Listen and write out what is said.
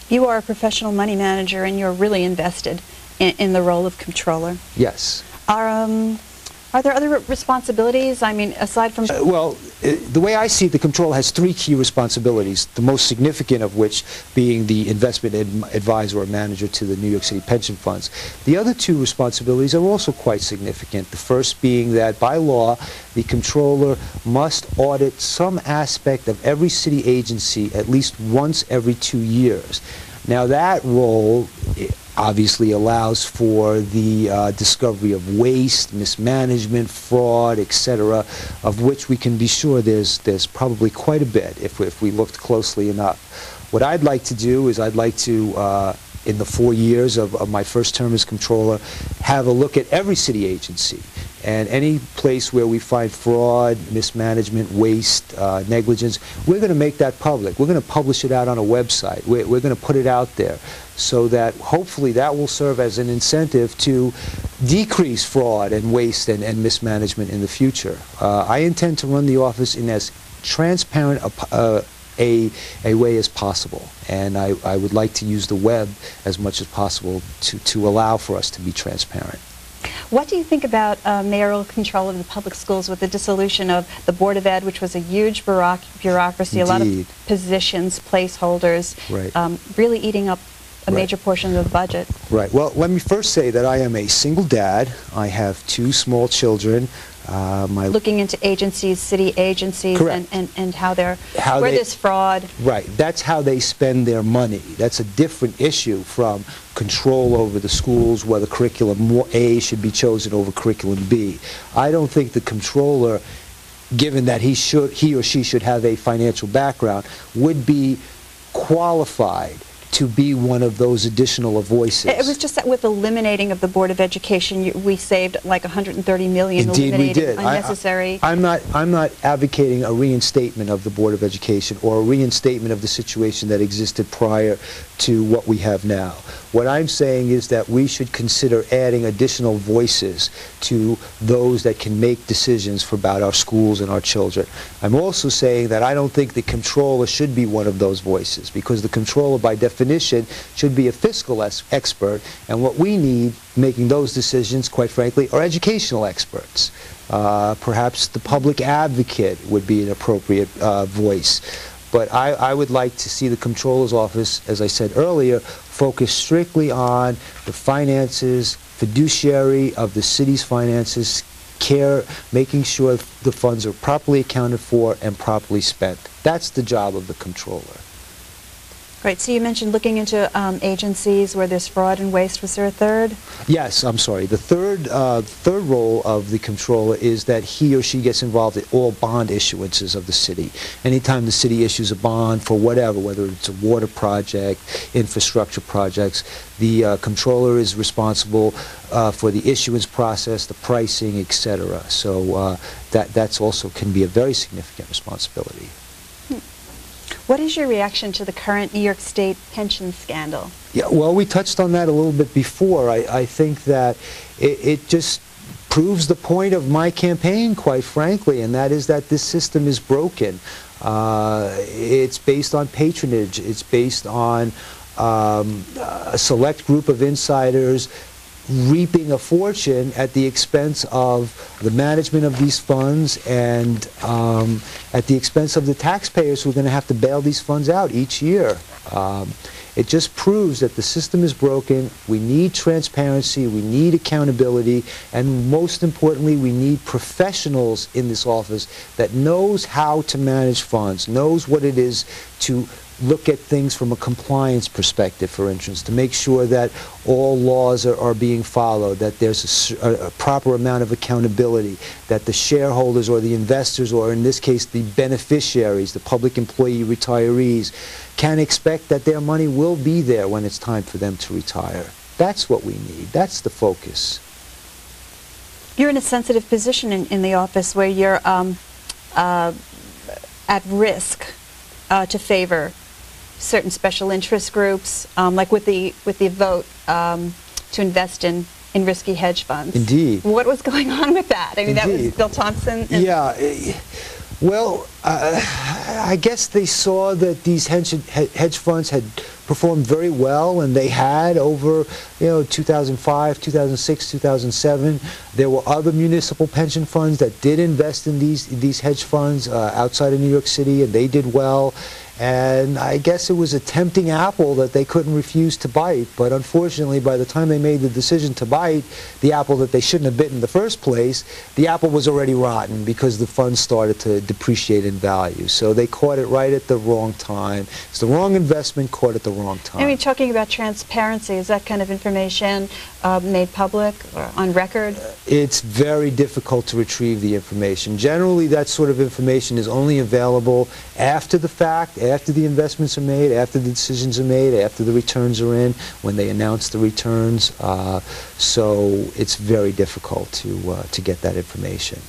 You are a professional money manager, and you're really invested in the role of controller. Yes. Are there other responsibilities? I mean, aside from... The way I see it, the controller has three key responsibilities, the most significant of which being the investment advisor or manager to the New York City pension funds. The other two responsibilities are also quite significant. The first being that, by law, the controller must audit some aspect of every city agency at least once every 2 years. Now, that role obviously allows for the discovery of waste, mismanagement, fraud, etc., of which we can be sure there's probably quite a bit if we looked closely enough. What I'd like to do is I'd like to, in the 4 years of my first term as controller, have a look at every city agency. And any place where we find fraud, mismanagement, waste, negligence, we're going to make that public. We're going to publish it out on a website. We're going to put it out there so that hopefully that will serve as an incentive to decrease fraud and waste and mismanagement in the future. I intend to run the office in as transparent a way as possible. And I would like to use the web as much as possible to allow for us to be transparent. What do you think about mayoral control of the public schools with the dissolution of the Board of Ed, which was a huge bureaucracy, Indeed. a lot of positions, placeholders, right. really eating up a major portion of the budget? Right. Well, let me first say that I am a single dad. I have 2 small children. Looking into agencies, city agencies, and how where there's fraud. Right. That's how they spend their money. That's a different issue from control over the schools, whether curriculum A should be chosen over curriculum B. I don't think the controller, given that he or she should have a financial background, would be qualified to be one of those additional voices. It was just that with eliminating of the Board of Education, we saved like $130 million. Indeed, we did. Unnecessary. I'm not advocating a reinstatement of the Board of Education or a reinstatement of the situation that existed prior to what we have now. What I'm saying is that we should consider adding additional voices to those that can make decisions about our schools and our children. I'm also saying that I don't think the controller should be one of those voices, because the controller, by definition, should be a fiscal expert, and what we need making those decisions, quite frankly, are educational experts. Perhaps the public advocate would be an appropriate voice. But I would like to see the Comptroller's Office, as I said earlier, focus strictly on the finances, fiduciary of the city's finances, making sure the funds are properly accounted for and properly spent. That's the job of the Comptroller. Right, so you mentioned looking into agencies where there's fraud and waste. Was there a third? Yes, I'm sorry. The third role of the controller is that he or she gets involved in all bond issuances of the city. Anytime the city issues a bond for whatever, whether it's a water project, infrastructure projects, the controller is responsible for the issuance process, the pricing, etc. So that's also can be a very significant responsibility. What is your reaction to the current New York State pension scandal? Yeah, well, we touched on that a little bit before. I think that it just proves the point of my campaign, quite frankly, and that is that this system is broken. It's based on patronage. It's based on a select group of insiders reaping a fortune at the expense of the management of these funds and at the expense of the taxpayers who are going to have to bail these funds out each year. It just proves that the system is broken. We need transparency, we need accountability, and most importantly, we need professionals in this office that knows how to manage funds, knows what it is to look at things from a compliance perspective, for instance, to make sure that all laws are being followed, that there's a proper amount of accountability, that the shareholders or the investors, or in this case the beneficiaries, the public employee retirees, can expect that their money will be there when it's time for them to retire. That's what we need. That's the focus. You're in a sensitive position in the office where you're at risk to favor certain special interest groups, like with the vote to invest in risky hedge funds. Indeed. What was going on with that? I mean, Indeed. that was Bill Thompson. Yeah. Well, I guess they saw that these hedge funds had performed very well, and they had over 2005, 2006, 2007. There were other municipal pension funds that did invest in these hedge funds outside of New York City, and they did well. And I guess it was a tempting apple that they couldn't refuse to bite. But unfortunately, by the time they made the decision to bite the apple that they shouldn't have bitten in the first place, the apple was already rotten because the funds started to depreciate in value. So they caught it right at the wrong time. It's the wrong investment caught at the wrong time. I mean, talking about transparency, is that kind of information made public or on record? It's very difficult to retrieve the information. Generally, that sort of information is only available after the fact, after the investments are made, after the decisions are made, after the returns are in, when they announce the returns. So it's very difficult to get that information.